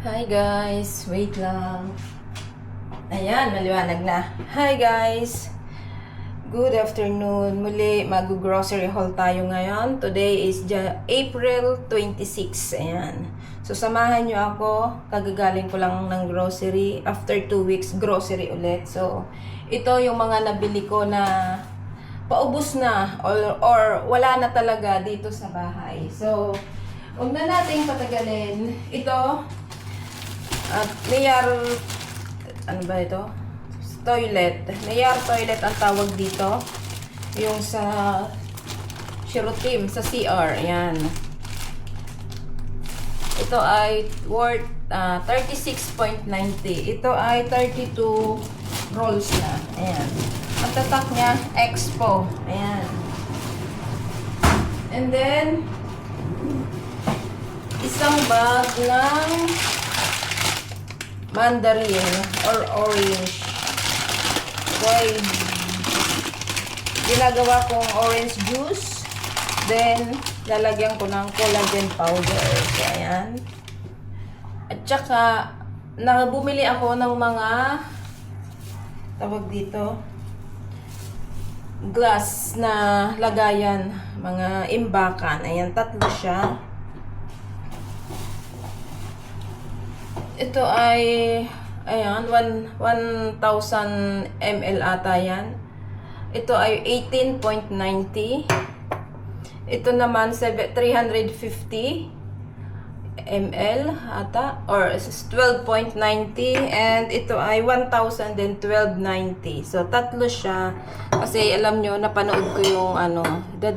Hi guys, wait lang. Ayan, maliwanag na. Hi guys, good afternoon. Muli, mag-grocery haul tayo ngayon. Today is April 26. Ayan. So, samahan nyo ako. Kagagaling ko lang ng grocery. After 2 weeks, grocery ulit. So, ito yung mga nabili ko na paubos na or wala na talaga dito sa bahay. So, huwag na nating patagalin. Ito, at Nayar, ano ba ito? Toilet. Nayar toilet ang tawag dito. Yung sa Shirotim, sa CR. Ayan. Ito ay worth 36.90. Ito ay 32 rolls na. Ayan. Ang tatak niya, Expo. Ayan. And then, isang bag ng mandarin or orange. So, ginagawa kong orange juice. Then, lalagyan ko ng collagen powder. So, ayan. At saka, bumili ako ng mga tawag dito glass na lagayan. Mga imbakan. Ayan, tatlo siya. Ito ay, ayan, 1,000 ml ata yan. Ito ay 18.90. Ito naman, 350 ml ata, or 12.90. And ito ay 1,000 then 12.90. So, tatlo siya. Kasi alam nyo, napanood ko yung, the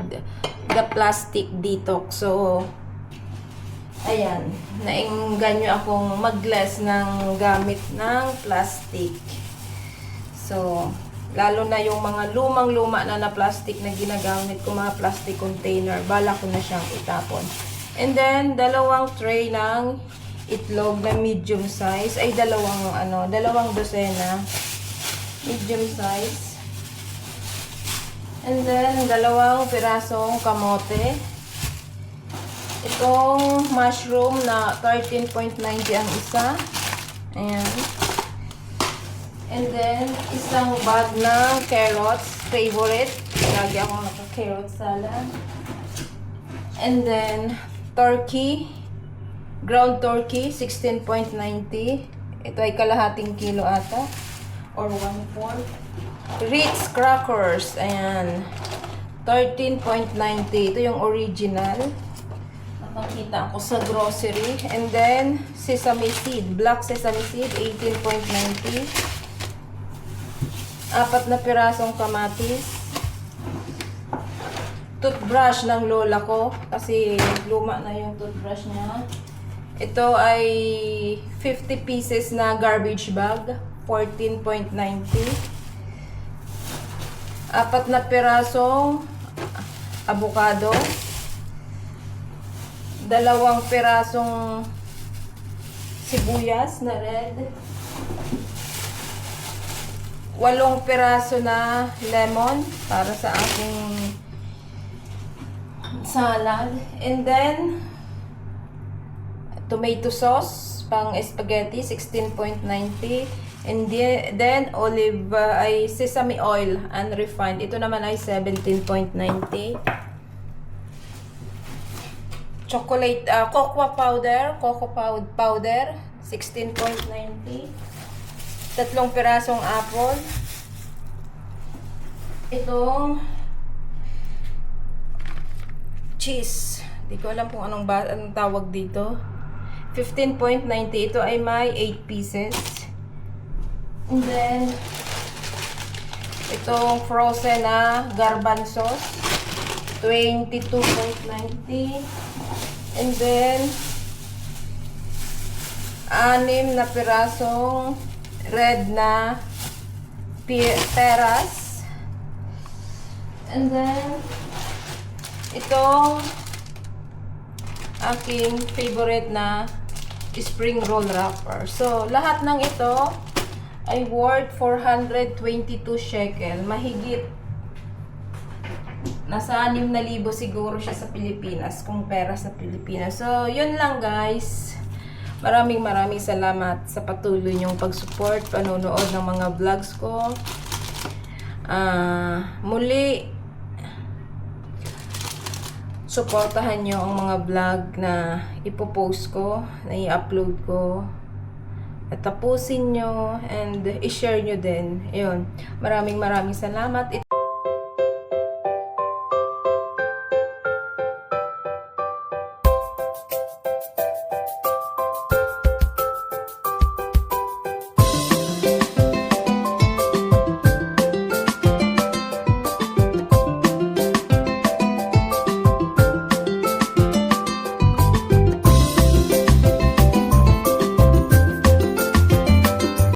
plastic detox. So, ayan, nainganyo akong mag-less ng gamit ng plastic. So, lalo na yung mga lumang-luma na plastic na ginagamit ko, mga plastic container, bala ko na siyang itapon. And then, dalawang tray ng itlog na medium size, ay dalawang dosena, medium size. And then, dalawang pirasong kamote. Itong mushroom na 13.90 ang isa. Ayan. And then, isang bag ng carrots. Favorite. Lagi akong naka-carrot salad. And then, turkey. Ground turkey, 16.90. Ito ay kalahating kilo ata. Or 1/4. Ritz crackers. Ayan. 13.90. Ito yung original. Nakita ko sa grocery. And then, sesame seed. Black sesame seed, 18.90. 4 na pirasong kamatis. Toothbrush ng lola ko. Kasi luma na yung toothbrush niya. Ito ay 50 pieces na garbage bag. 14.90. 4 na pirasong avocado. 2 pirasong sibuyas na red. 8 piraso na lemon para sa aking salad. And then, tomato sauce pang spaghetti, 16.90. And then, olive ay sesame oil, unrefined. Ito naman ay 17.90. Chocolate, cocoa powder, 16.90. 3 pirasong apple. Itong cheese. Di ko alam kung anong tawag dito. 15.90. Ito ay may 8 pieces. And then, itong frozen na garbanzos, 22.90. And then, 6 na pirasong red na peras. And then, itong aking favorite na spring roll wrapper. So, lahat ng ito ay worth 422 shekel. Mahigit nasa 6,000 siguro siya sa Pilipinas, kung pera sa Pilipinas. So, yun lang guys. Maraming salamat sa patuloy niyong pag-support, panonood ng mga vlogs ko. Muli, suportahan niyo ang mga vlog na ipopost ko, na i-upload ko. At tapusin nyo and i-share nyo din. Ayun. Maraming salamat.